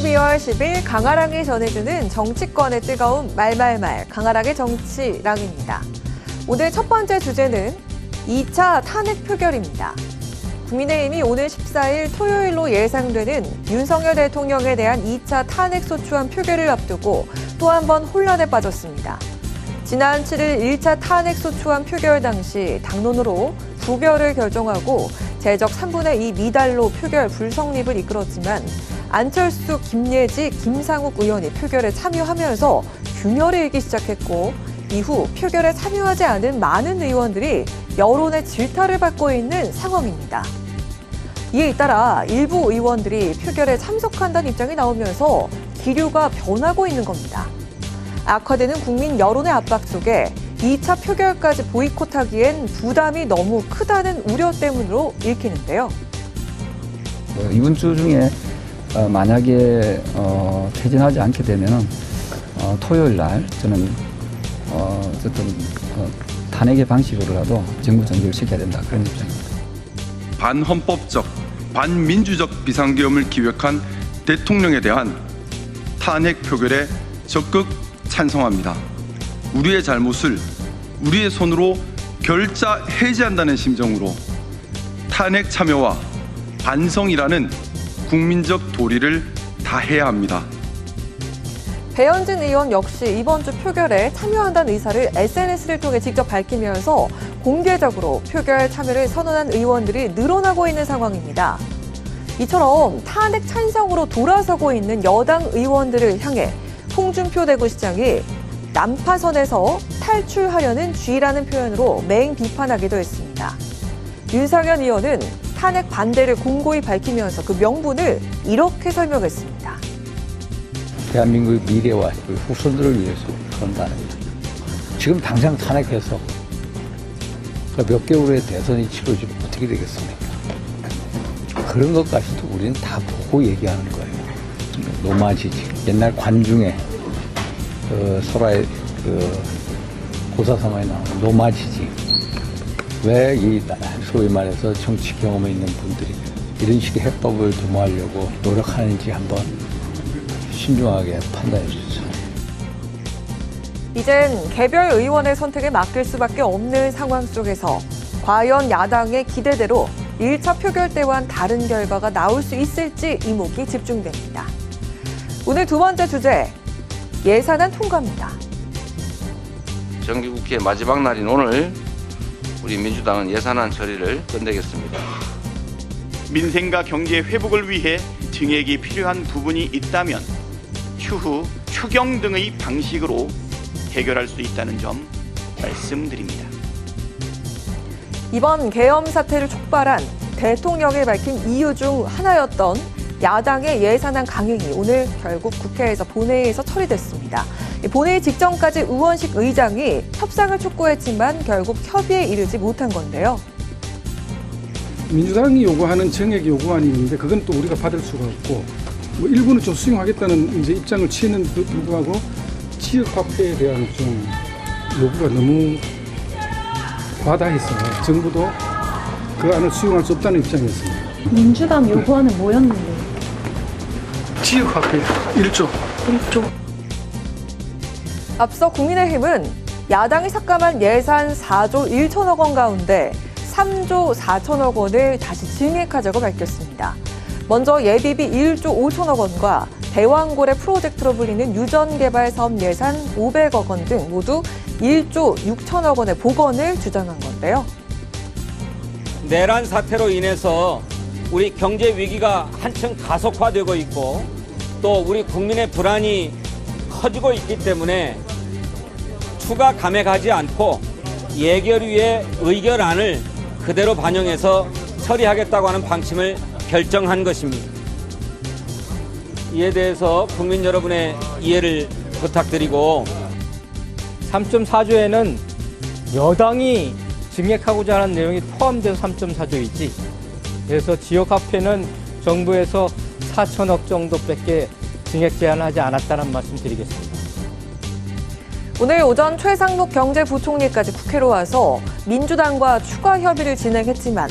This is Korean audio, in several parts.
12월 10일 강아랑이 전해주는 정치권의 뜨거운 말말말 강아랑의 정치랑입니다. 오늘 첫 번째 주제는 2차 탄핵 표결입니다. 국민의힘이 오늘 14일 토요일로 예상되는 윤석열 대통령에 대한 2차 탄핵소추안 표결을 앞두고 또 한 번 혼란에 빠졌습니다. 지난 7일 1차 탄핵소추안 표결 당시 당론으로 부결을 결정하고 제적 3분의 2 미달로 표결 불성립을 이끌었지만 안철수, 김예지, 김상욱 의원이 표결에 참여하면서 균열을 일기 시작했고 이후 표결에 참여하지 않은 많은 의원들이 여론의 질타를 받고 있는 상황입니다. 이에 따라 일부 의원들이 표결에 참석한다는 입장이 나오면서 기류가 변하고 있는 겁니다. 악화되는 국민 여론의 압박 속에 2차 표결까지 보이콧하기엔 부담이 너무 크다는 우려 때문으로 읽히는데요. 이번 주 중에 만약에 퇴진하지 않게 되면 토요일 날 저는 어쨌든 탄핵의 방식으로라도 정부 정지를 시켜야 된다 그런 입장입니다. 반헌법적, 반민주적 비상계엄을 기획한 대통령에 대한 탄핵 표결에 적극 찬성합니다. 우리의 잘못을 우리의 손으로 결자 해제한다는 심정으로 탄핵 참여와 반성이라는 국민적 도리를 다해야 합니다. 배현진 의원 역시 이번 주 표결에 참여한다는 의사를 SNS를 통해 직접 밝히면서 공개적으로 표결 참여를 선언한 의원들이 늘어나고 있는 상황입니다. 이처럼 탄핵 찬성으로 돌아서고 있는 여당 의원들을 향해 홍준표 대구시장이 난파선에서 탈출하려는 쥐라는 표현으로 맹 비판하기도 했습니다. 윤상현 의원은 탄핵 반대를 공고히 밝히면서 그 명분을 이렇게 설명했습니다. 대한민국의 미래와 후손들을 위해서 그런다는 거죠. 지금 당장 탄핵해서 몇 개월 후에 대선이 치러지면 어떻게 되겠습니까? 그런 것까지도 우리는 다 보고 얘기하는 거예요. 노마지지. 옛날 관중에 설화의 고사성어에 나오는 노마지지. 왜 이 소위 말해서 정치 경험에 있는 분들이 이런 식의 해법을 도모하려고 노력하는지 한번 신중하게 판단해 주세요. 이젠 개별 의원의 선택에 맡길 수밖에 없는 상황 속에서 과연 야당의 기대대로 1차 표결 때와는 다른 결과가 나올 수 있을지 이목이 집중됩니다. 오늘 두 번째 주제, 예산안 통과입니다. 정기국회 마지막 날인 오늘 우리 민주당은 예산안 처리를 끝내겠습니다. 민생과 경제 회복을 위해 증액이 필요한 부분이 있다면 추후 추경 등의 방식으로 해결할 수 있다는 점 말씀드립니다. 이번 계엄 사태를 촉발한 대통령이 밝힌 이유 중 하나였던 야당의 예산안 강행이 오늘 결국 국회에서 본회의에서 처리됐습니다. 본회의 직전까지 우원식 의장이 협상을 촉구했지만 결국 협의에 이르지 못한 건데요. 민주당이 요구하는 정액 요구안이 있는데 그건 또 우리가 받을 수가 없고 일부는 좀 수용하겠다는 이제 입장을 취했는데도 불구하고 지역 화폐에 대한 좀 요구가 너무 과다해서 정부도 그 안을 수용할 수 없다는 입장이었습니다. 민주당 요구안은 뭐였는데? 지역 화폐 1조. 앞서 국민의힘은 야당이 삭감한 예산 4조 1천억 원 가운데 3조 4천억 원을 다시 증액하자고 밝혔습니다. 먼저 예비비 1조 5천억 원과 대왕고래 프로젝트로 불리는 유전개발 사업 예산 500억 원 등 모두 1조 6천억 원의 복원을 주장한 건데요. 내란 사태로 인해서 우리 경제 위기가 한층 가속화되고 있고 또 우리 국민의 불안이 커지고 있기 때문에 추가 감액하지 않고 예결위의 의결안을 그대로 반영해서 처리하겠다고 하는 방침을 결정한 것입니다. 이에 대해서 국민 여러분의 이해를 부탁드리고 3.4조에는 여당이 증액하고자 하는 내용이 포함돼서 3.4조이지 그래서 지역화폐는 정부에서 4천억 정도밖에 증액 제한하지 않았다는 말씀 드리겠습니다. 오늘 오전 최상목 경제부총리까지 국회로 와서 민주당과 추가 협의를 진행했지만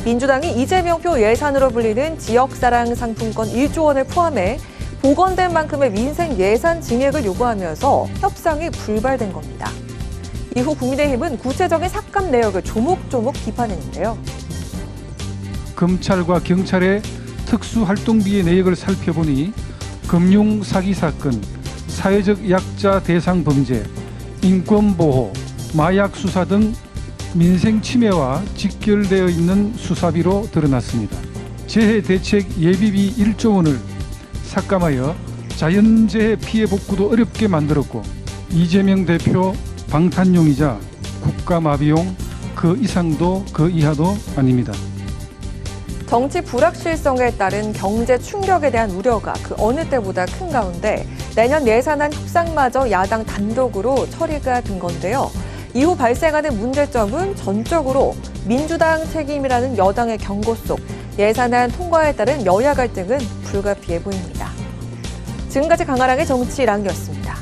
민주당이 이재명표 예산으로 불리는 지역사랑 상품권 1조 원을 포함해 복원된 만큼의 민생 예산 증액을 요구하면서 협상이 불발된 겁니다. 이후 국민의힘은 구체적인 삭감 내역을 조목조목 비판했는데요. 검찰과 경찰의 특수활동비의 내역을 살펴보니 금융 사기 사건, 사회적 약자 대상 범죄, 인권보호, 마약 수사 등 민생 침해와 직결되어 있는 수사비로 드러났습니다. 재해 대책 예비비 1조 원을 삭감하여 자연재해 피해 복구도 어렵게 만들었고 이재명 대표 방탄용이자 국가마비용 그 이상도 그 이하도 아닙니다. 정치 불확실성에 따른 경제 충격에 대한 우려가 그 어느 때보다 큰 가운데 내년 예산안 협상마저 야당 단독으로 처리가 된 건데요. 이후 발생하는 문제점은 전적으로 민주당 책임이라는 여당의 경고 속 예산안 통과에 따른 여야 갈등은 불가피해 보입니다. 지금까지 강아랑의 정치랑이었습니다.